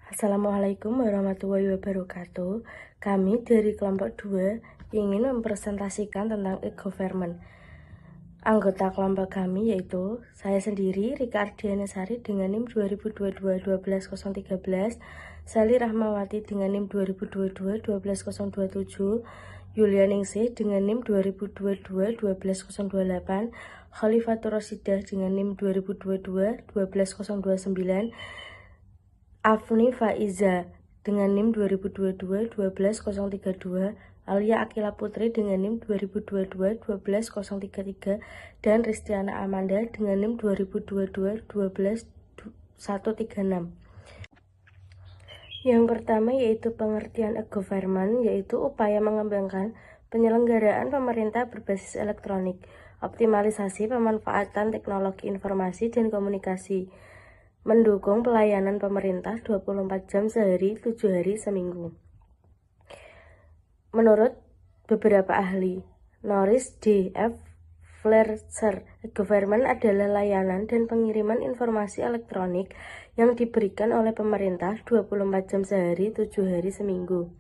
Assalamualaikum warahmatullahi wabarakatuh. Kami dari kelompok 2 ingin mempresentasikan tentang e-government. Anggota kelompok kami yaitu saya sendiri, Rika Ardiana Sari dengan NIM 2022-12013, Sally Rahmawati dengan NIM 2022-12027, Yulia Ningsih dengan NIM 2022-12028, Khalifatur Rosidah dengan NIM 2022-12029, Afni Faiza dengan NIM 2022-12032, Alia Akila Putri dengan NIM 2022-12033, dan Ristiana Amanda dengan NIM 2022-12136. Yang pertama yaitu pengertian e-government, yaitu upaya mengembangkan penyelenggaraan pemerintah berbasis elektronik, optimalisasi pemanfaatan teknologi informasi dan komunikasi, mendukung pelayanan pemerintah 24 jam sehari, 7 hari seminggu. Menurut beberapa ahli, Norris D. F. Fletcher, e-government adalah layanan dan pengiriman informasi elektronik yang diberikan oleh pemerintah 24 jam sehari, 7 hari seminggu.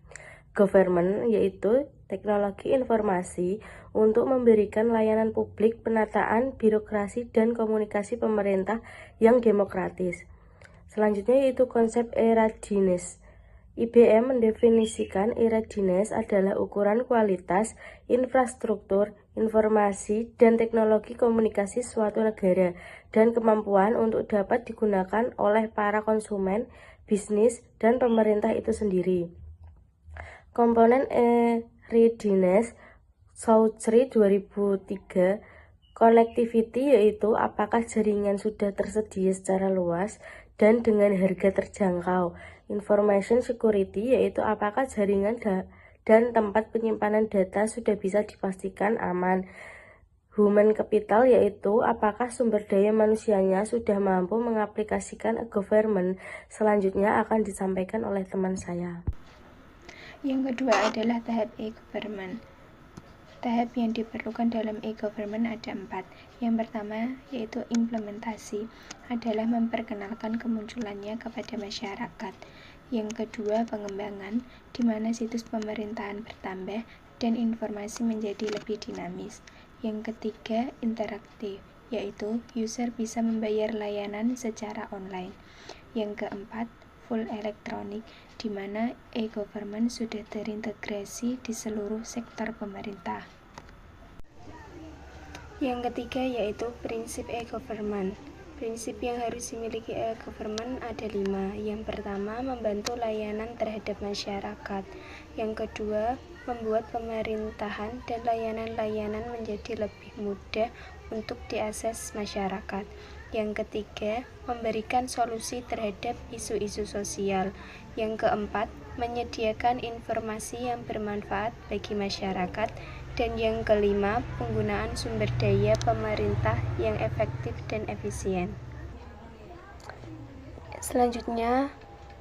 Government yaitu teknologi informasi untuk memberikan layanan publik, penataan, birokrasi, dan komunikasi pemerintah yang demokratis. Selanjutnya yaitu konsep e-readiness. IBM mendefinisikan e-readiness adalah ukuran kualitas, infrastruktur, informasi, dan teknologi komunikasi suatu negara dan kemampuan untuk dapat digunakan oleh para konsumen, bisnis, dan pemerintah itu sendiri. Komponen e-readiness Chowdhury 2003, connectivity yaitu apakah jaringan sudah tersedia secara luas dan dengan harga terjangkau. Information security yaitu apakah jaringan dan tempat penyimpanan data sudah bisa dipastikan aman. Human capital yaitu apakah sumber daya manusianya sudah mampu mengaplikasikan e-government. Selanjutnya akan disampaikan oleh teman saya. Yang kedua adalah tahap e-government. Tahap yang diperlukan dalam e-government ada 4. Yang pertama yaitu implementasi, adalah memperkenalkan kemunculannya kepada masyarakat. Yang kedua pengembangan, di mana situs pemerintahan bertambah dan informasi menjadi lebih dinamis. Yang ketiga interaktif, yaitu user bisa membayar layanan secara online. Yang keempat full elektronik, di mana e-government sudah terintegrasi di seluruh sektor pemerintah. Yang ketiga yaitu prinsip e-government. Prinsip yang harus dimiliki e-government ada 5. Yang pertama, membantu layanan terhadap masyarakat. Yang kedua, membuat pemerintahan dan layanan-layanan menjadi lebih mudah untuk diakses masyarakat. Yang ketiga, memberikan solusi terhadap isu-isu sosial. Yang keempat, menyediakan informasi yang bermanfaat bagi masyarakat. Dan yang kelima, penggunaan sumber daya pemerintah yang efektif dan efisien. Selanjutnya,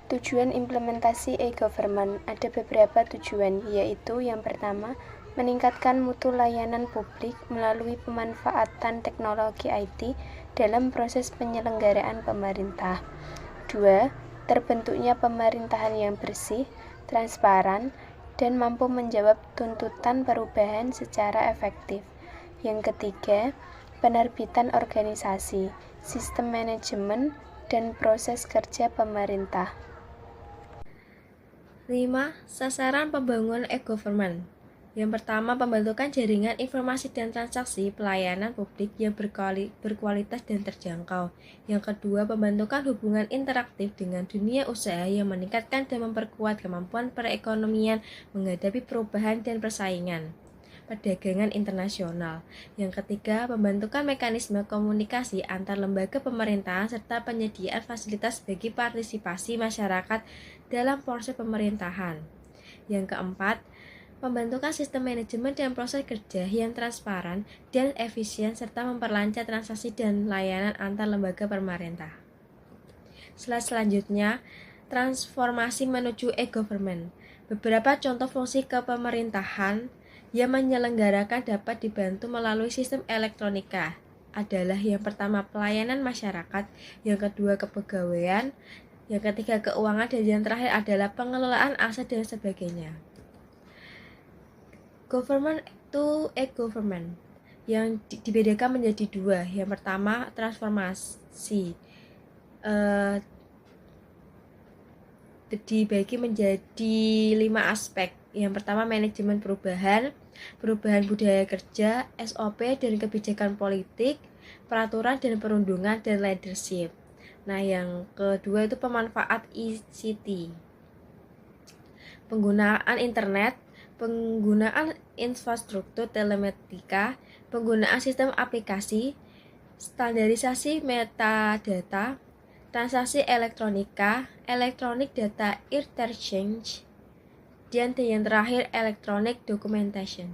tujuan implementasi e-government. Ada beberapa tujuan, yaitu yang pertama, meningkatkan mutu layanan publik melalui pemanfaatan teknologi IT dalam proses penyelenggaraan pemerintah. 2. Terbentuknya pemerintahan yang bersih, transparan, dan mampu menjawab tuntutan perubahan secara efektif. Yang ketiga, penerbitan organisasi, sistem manajemen, dan proses kerja pemerintah. 5. Sasaran pembangunan e-government. Yang pertama, pembentukan jaringan informasi dan transaksi pelayanan publik yang berkualitas dan terjangkau. Yang kedua, pembentukan hubungan interaktif dengan dunia usaha yang meningkatkan dan memperkuat kemampuan perekonomian menghadapi perubahan dan persaingan. Perdagangan internasional. Yang ketiga, pembentukan mekanisme komunikasi antar lembaga pemerintahan serta penyediaan fasilitas bagi partisipasi masyarakat dalam proses pemerintahan. Yang keempat, pembentukan sistem manajemen dan proses kerja yang transparan dan efisien serta memperlancar transaksi dan layanan antar lembaga pemerintah. Selanjutnya, transformasi menuju e-government. Beberapa contoh fungsi kepemerintahan yang menyelenggarakan dapat dibantu melalui sistem elektronika adalah yang pertama pelayanan masyarakat, yang kedua kepegawaian, Yang ketiga keuangan, dan yang terakhir adalah pengelolaan aset dan sebagainya. Government to e-government yang dibedakan menjadi dua. Yang pertama transformasi, dibagi menjadi 5 aspek. Yang pertama manajemen perubahan budaya kerja, SOP dan kebijakan politik, peraturan dan perundungan, dan leadership. Nah, yang kedua itu pemanfaat ICT, penggunaan internet, penggunaan infrastruktur telematika, penggunaan sistem aplikasi, standarisasi metadata, transaksi elektronika, electronic data interchange, dan yang terakhir electronic documentation.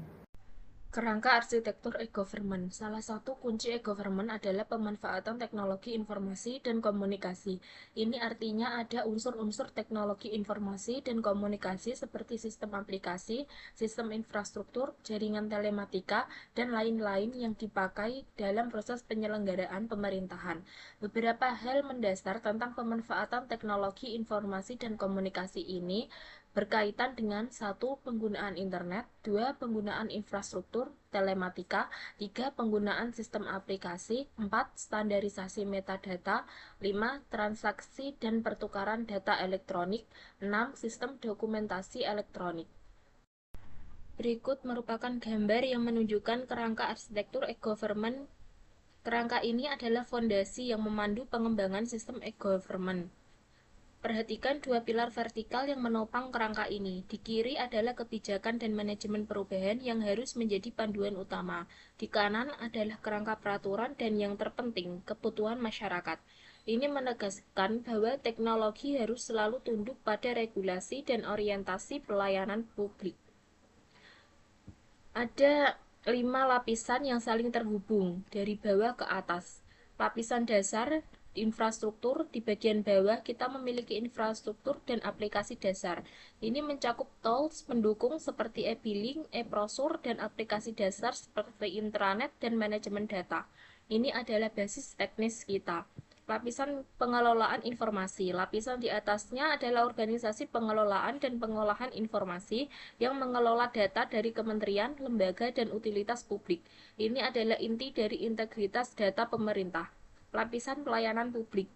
Kerangka arsitektur e-government. Salah satu kunci e-government adalah pemanfaatan teknologi informasi dan komunikasi. Ini artinya ada unsur-unsur teknologi informasi dan komunikasi seperti sistem aplikasi, sistem infrastruktur, jaringan telematika, dan lain-lain yang dipakai dalam proses penyelenggaraan pemerintahan. Beberapa hal mendasar tentang pemanfaatan teknologi informasi dan komunikasi ini berkaitan dengan 1. Penggunaan internet, 2. Penggunaan infrastruktur telematika, 3. Penggunaan sistem aplikasi, 4. Standarisasi metadata, 5. Transaksi dan pertukaran data elektronik, 6. Sistem dokumentasi elektronik. Berikut merupakan gambar yang menunjukkan kerangka arsitektur e-government. Kerangka ini adalah fondasi yang memandu pengembangan sistem e-government. Perhatikan dua pilar vertikal yang menopang kerangka ini. Di kiri adalah kebijakan dan manajemen perubahan yang harus menjadi panduan utama. Di kanan adalah kerangka peraturan dan yang terpenting, kebutuhan masyarakat. Ini menegaskan bahwa teknologi harus selalu tunduk pada regulasi dan orientasi pelayanan publik. Ada 5 lapisan yang saling terhubung dari bawah ke atas. Lapisan dasar infrastruktur. Di bagian bawah kita memiliki infrastruktur dan aplikasi dasar. Ini mencakup tools pendukung seperti e-billing, e-brosur, dan aplikasi dasar seperti intranet dan manajemen data. Ini adalah basis teknis kita. Lapisan pengelolaan informasi. Lapisan di atasnya adalah organisasi pengelolaan dan pengolahan informasi yang mengelola data dari kementerian, lembaga, dan utilitas publik. Ini adalah inti dari integritas data pemerintah. Lapisan pelayanan publik.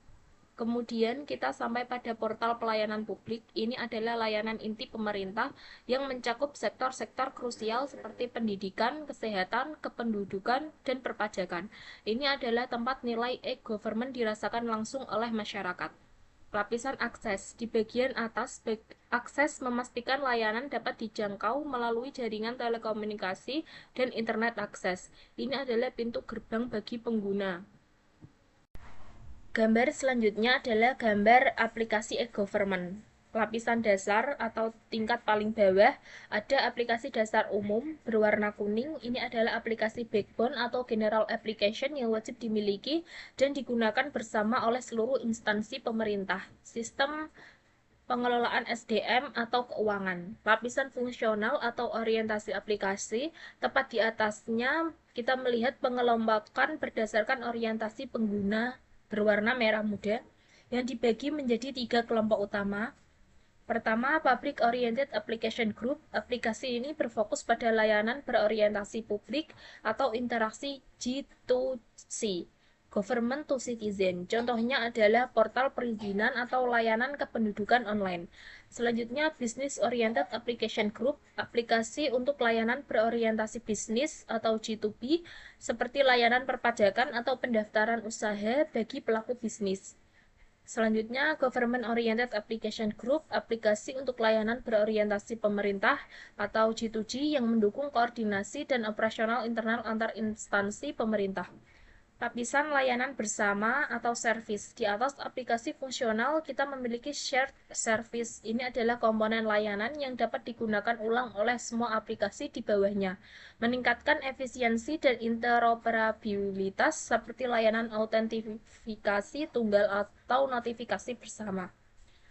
Kemudian kita sampai pada portal pelayanan publik. Ini adalah layanan inti pemerintah yang mencakup sektor-sektor krusial seperti pendidikan, kesehatan, kependudukan, dan perpajakan. Ini adalah tempat nilai e-government dirasakan langsung oleh masyarakat. Lapisan akses. Di bagian atas, akses memastikan layanan dapat dijangkau melalui jaringan telekomunikasi dan internet akses. Ini adalah pintu gerbang bagi pengguna. Gambar selanjutnya adalah gambar aplikasi e-government. Lapisan dasar atau tingkat paling bawah ada aplikasi dasar umum berwarna kuning. Ini adalah aplikasi backbone atau general application yang wajib dimiliki dan digunakan bersama oleh seluruh instansi pemerintah. Sistem pengelolaan SDM atau keuangan. Lapisan fungsional atau orientasi aplikasi, tepat di atasnya kita melihat pengelompokan berdasarkan orientasi pengguna berwarna merah muda yang dibagi menjadi 3 kelompok utama. Pertama, Public Oriented Application Group. Aplikasi ini berfokus pada layanan berorientasi publik atau interaksi G2C, Government to Citizen. Contohnya adalah portal perizinan atau layanan kependudukan online. Selanjutnya, Business Oriented Application Group, aplikasi untuk layanan berorientasi bisnis atau G2B, seperti layanan perpajakan atau pendaftaran usaha bagi pelaku bisnis. Selanjutnya, Government Oriented Application Group, aplikasi untuk layanan berorientasi pemerintah atau G2G yang mendukung koordinasi dan operasional internal antar instansi pemerintah. Lapisan layanan bersama atau service. Di atas aplikasi fungsional kita memiliki shared service. Ini adalah komponen layanan yang dapat digunakan ulang oleh semua aplikasi di bawahnya. Meningkatkan efisiensi dan interoperabilitas seperti layanan autentifikasi tunggal atau notifikasi bersama.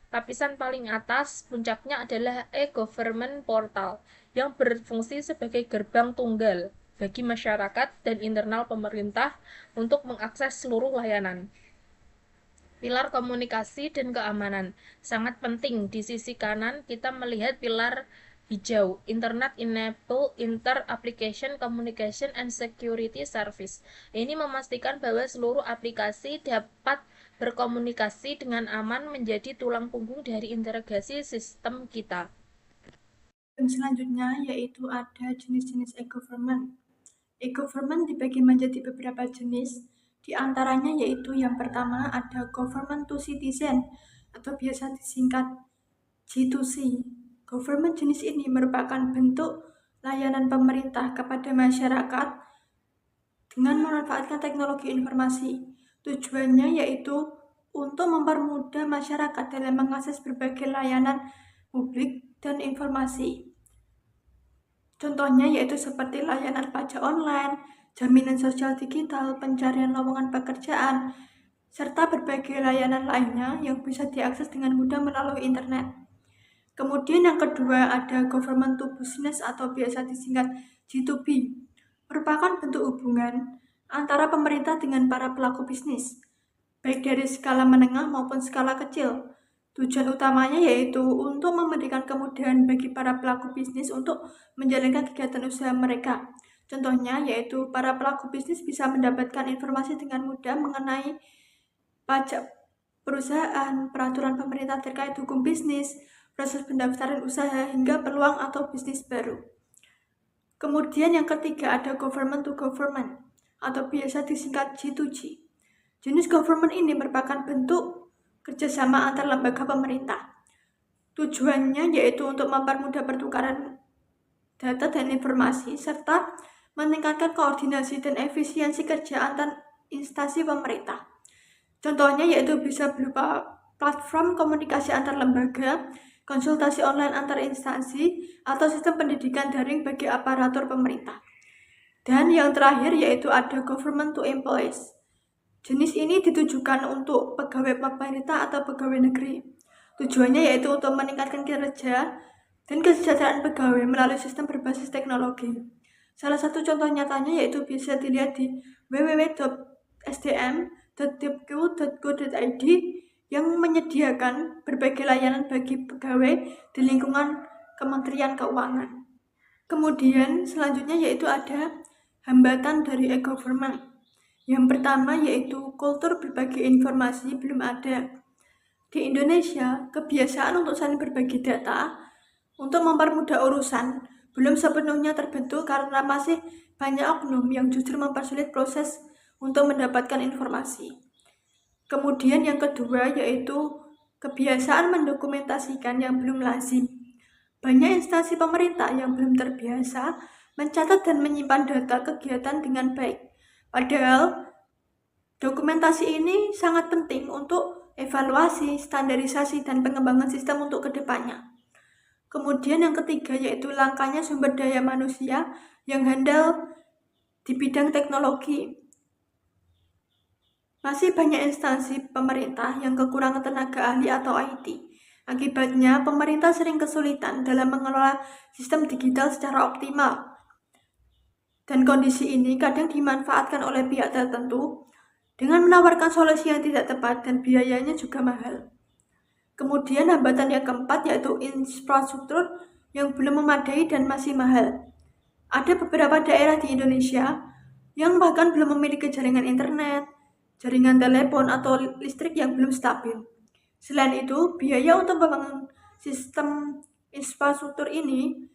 Lapisan paling atas, puncaknya adalah e-government portal yang berfungsi sebagai gerbang tunggal bagi masyarakat dan internal pemerintah untuk mengakses seluruh layanan. pilar komunikasi dan keamanan. Sangat penting. Di sisi kanan kita melihat pilar hijau, Internet Enable Inter Application Communication and Security Service. Ini memastikan bahwa seluruh aplikasi dapat berkomunikasi dengan aman, menjadi tulang punggung dari integrasi sistem kita. Dan selanjutnya yaitu ada jenis-jenis e-government. E-government dibagi menjadi beberapa jenis, di antaranya yaitu yang pertama ada government to citizen atau biasa disingkat G2C. Government jenis ini merupakan bentuk layanan pemerintah kepada masyarakat dengan memanfaatkan teknologi informasi. Tujuannya yaitu untuk mempermudah masyarakat dalam mengakses berbagai layanan publik dan informasi. Contohnya yaitu seperti layanan pajak online, jaminan sosial digital, pencarian lowongan pekerjaan, serta berbagai layanan lainnya yang bisa diakses dengan mudah melalui internet. Kemudian yang kedua ada government to business atau biasa disingkat G2B, merupakan bentuk hubungan antara pemerintah dengan para pelaku bisnis, baik dari skala menengah maupun skala kecil. Tujuan utamanya yaitu untuk memberikan kemudahan bagi para pelaku bisnis untuk menjalankan kegiatan usaha mereka. Contohnya yaitu para pelaku bisnis bisa mendapatkan informasi dengan mudah mengenai pajak perusahaan, peraturan pemerintah terkait hukum bisnis, proses pendaftaran usaha, hingga peluang atau bisnis baru. Kemudian yang ketiga ada government to government atau biasa disingkat G2G. Jenis government ini merupakan bentuk kerjasama antar lembaga pemerintah. Tujuannya yaitu untuk mempermudah pertukaran data dan informasi serta meningkatkan koordinasi dan efisiensi kerja antar instansi pemerintah. Contohnya yaitu bisa berupa platform komunikasi antar lembaga, konsultasi online antar instansi, atau sistem pendidikan daring bagi aparatur pemerintah. Dan yang terakhir yaitu ada government to employees. Jenis ini ditujukan untuk pegawai pemerintah atau pegawai negeri. Tujuannya yaitu untuk meningkatkan kinerja dan kesejahteraan pegawai melalui sistem berbasis teknologi. Salah satu contoh nyatanya yaitu bisa dilihat di www.sdm.depku.go.id yang menyediakan berbagai layanan bagi pegawai di lingkungan Kementerian Keuangan. Kemudian selanjutnya yaitu ada hambatan dari e-government. Yang pertama yaitu kultur berbagi informasi belum ada. Di Indonesia, kebiasaan untuk saling berbagi data untuk mempermudah urusan belum sepenuhnya terbentuk karena masih banyak oknum yang justru mempersulit proses untuk mendapatkan informasi. Kemudian yang kedua yaitu kebiasaan mendokumentasikan yang belum lazim. Banyak instansi pemerintah yang belum terbiasa mencatat dan menyimpan data kegiatan dengan baik. Padahal dokumentasi ini sangat penting untuk evaluasi, standarisasi, dan pengembangan sistem untuk kedepannya. Kemudian yang ketiga yaitu langkanya sumber daya manusia yang handal di bidang teknologi. Masih banyak instansi pemerintah yang kekurangan tenaga ahli atau IT. Akibatnya, pemerintah sering kesulitan dalam mengelola sistem digital secara optimal. Dan kondisi ini kadang dimanfaatkan oleh pihak tertentu dengan menawarkan solusi yang tidak tepat dan biayanya juga mahal. Kemudian hambatan yang keempat yaitu infrastruktur yang belum memadai dan masih mahal. Ada beberapa daerah di Indonesia yang bahkan belum memiliki jaringan internet, jaringan telepon, atau listrik yang belum stabil. Selain itu, biaya untuk membangun sistem infrastruktur ini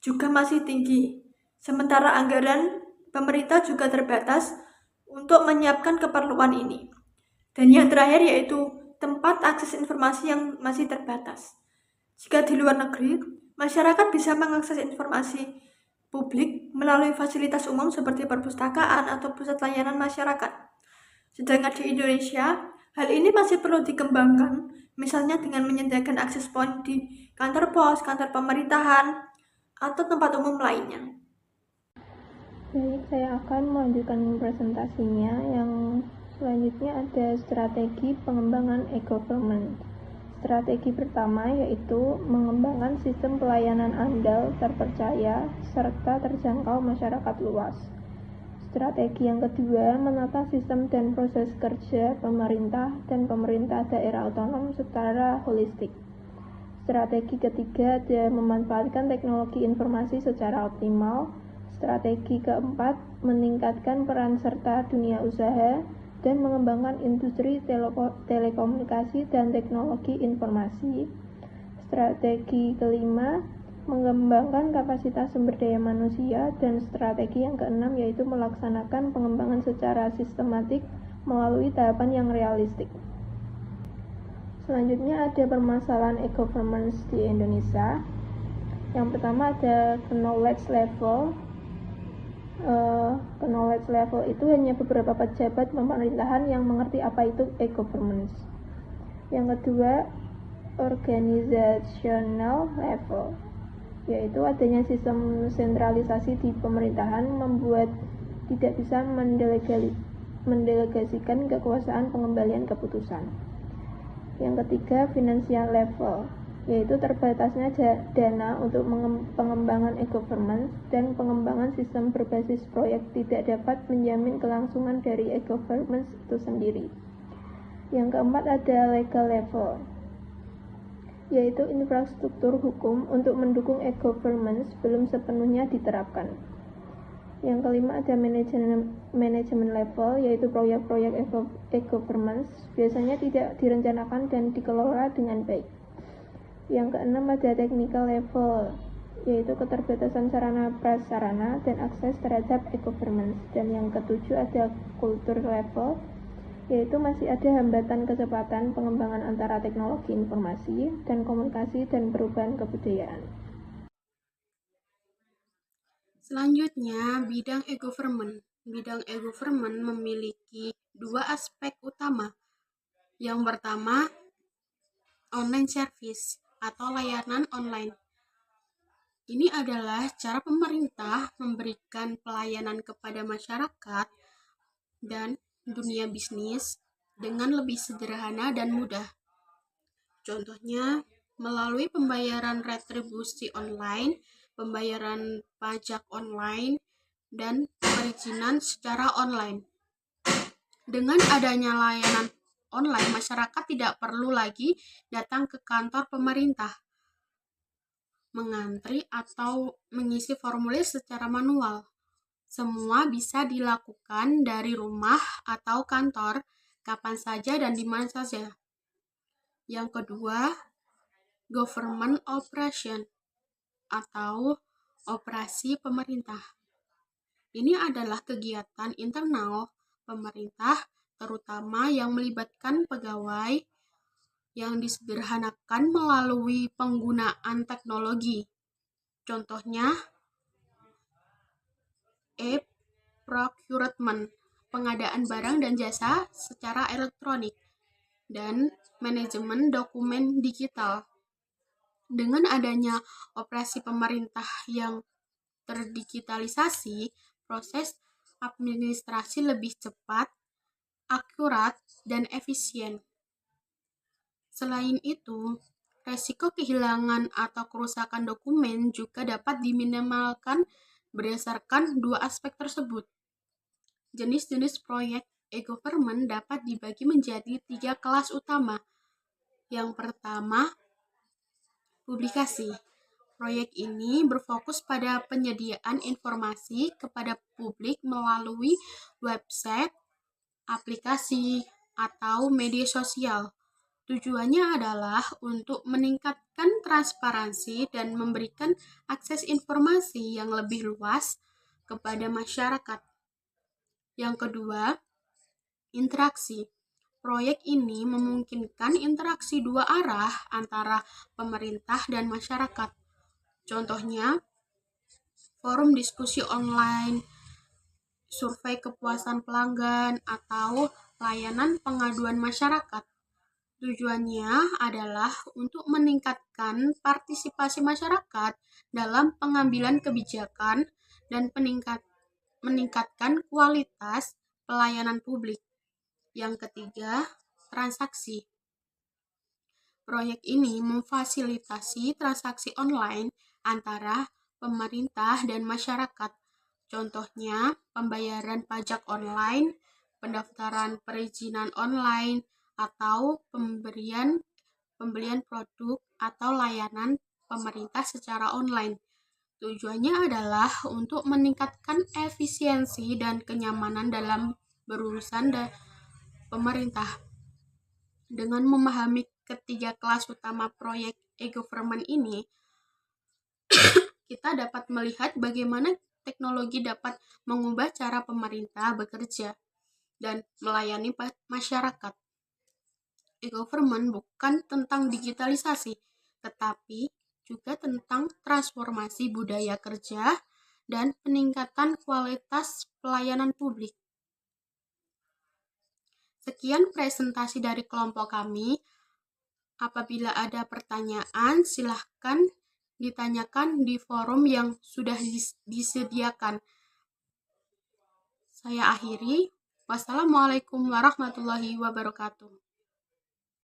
juga masih tinggi. Sementara anggaran pemerintah juga terbatas untuk menyiapkan keperluan ini. Dan yang terakhir yaitu tempat akses informasi yang masih terbatas. Jika di luar negeri, masyarakat bisa mengakses informasi publik melalui fasilitas umum seperti perpustakaan atau pusat layanan masyarakat. Sedangkan di Indonesia, hal ini masih perlu dikembangkan, misalnya dengan menyediakan akses point di kantor pos, kantor pemerintahan, atau tempat umum lainnya. Baik, saya akan melanjutkan presentasinya. Yang selanjutnya ada strategi pengembangan e-government. Strategi pertama yaitu mengembangkan sistem pelayanan andal, terpercaya, serta terjangkau masyarakat luas. Strategi yang kedua, menata sistem dan proses kerja pemerintah dan pemerintah daerah otonom secara holistik. Strategi ketiga ada memanfaatkan teknologi informasi secara optimal. Strategi keempat, meningkatkan peran serta dunia usaha dan mengembangkan industri telekomunikasi dan teknologi informasi. Strategi kelima, mengembangkan kapasitas sumber daya manusia, dan strategi yang keenam yaitu melaksanakan pengembangan secara sistematik melalui tahapan yang realistik. Selanjutnya ada permasalahan e-governance di Indonesia. Yang pertama ada knowledge level. Knowledge level itu hanya beberapa pejabat pemerintahan yang mengerti apa itu e-governance. Yang kedua, organizational level, yaitu adanya sistem sentralisasi di pemerintahan membuat tidak bisa mendelegasikan kekuasaan pengembalian keputusan. Yang ketiga, financial level, yaitu terbatasnya dana untuk pengembangan e-governance dan pengembangan sistem berbasis proyek tidak dapat menjamin kelangsungan dari e-governance itu sendiri. Yang keempat ada legal level, yaitu infrastruktur hukum untuk mendukung e-governance belum sepenuhnya diterapkan. Yang kelima ada manajemen level, yaitu proyek-proyek e-governance biasanya tidak direncanakan dan dikelola dengan baik. Yang keenam ada technical level, yaitu keterbatasan sarana prasarana dan akses terhadap e-governance. Dan yang ketujuh ada culture level, yaitu masih ada hambatan kecepatan pengembangan antara teknologi informasi dan komunikasi dan perubahan kebudayaan. Selanjutnya, bidang e-government. Bidang e-government memiliki dua aspek utama. Yang pertama, online service atau layanan online. Ini adalah cara pemerintah memberikan pelayanan kepada masyarakat dan dunia bisnis dengan lebih sederhana dan mudah. Contohnya, melalui pembayaran retribusi online, pembayaran pajak online, dan perizinan secara online. Dengan adanya layanan online, masyarakat tidak perlu lagi datang ke kantor pemerintah, mengantri atau mengisi formulir secara manual. Semua bisa dilakukan dari rumah atau kantor, kapan saja dan di mana saja. Yang kedua, government operation atau operasi pemerintah. Ini adalah kegiatan internal pemerintah, terutama yang melibatkan pegawai yang disederhanakan melalui penggunaan teknologi. Contohnya, e-procurement, pengadaan barang dan jasa secara elektronik, dan manajemen dokumen digital. Dengan adanya operasi pemerintah yang terdigitalisasi, proses administrasi lebih cepat, akurat, dan efisien. Selain itu, resiko kehilangan atau kerusakan dokumen juga dapat diminimalkan berdasarkan dua aspek tersebut. Jenis-jenis proyek e-government dapat dibagi menjadi 3 kelas utama. Yang pertama, publikasi. Proyek ini berfokus pada penyediaan informasi kepada publik melalui website, aplikasi, atau media sosial. Tujuannya adalah untuk meningkatkan transparansi dan memberikan akses informasi yang lebih luas kepada masyarakat. Yang kedua, interaksi. Proyek ini memungkinkan interaksi dua arah antara pemerintah dan masyarakat. Contohnya, forum diskusi online, survei kepuasan pelanggan, atau layanan pengaduan masyarakat. Tujuannya adalah untuk meningkatkan partisipasi masyarakat dalam pengambilan kebijakan dan meningkatkan kualitas pelayanan publik. Yang ketiga, transaksi. Proyek ini memfasilitasi transaksi online antara pemerintah dan masyarakat. Contohnya, pembayaran pajak online, pendaftaran perizinan online, atau pembelian produk atau layanan pemerintah secara online. Tujuannya adalah untuk meningkatkan efisiensi dan kenyamanan dalam berurusan pemerintah. Dengan memahami ketiga kelas utama proyek e-government ini, kita dapat melihat bagaimana teknologi dapat mengubah cara pemerintah bekerja dan melayani masyarakat. E-government bukan tentang digitalisasi, tetapi juga tentang transformasi budaya kerja dan peningkatan kualitas pelayanan publik. Sekian presentasi dari kelompok kami. Apabila ada pertanyaan, silahkan ditanyakan di forum yang sudah disediakan. Saya akhiri. Wassalamualaikum warahmatullahi wabarakatuh.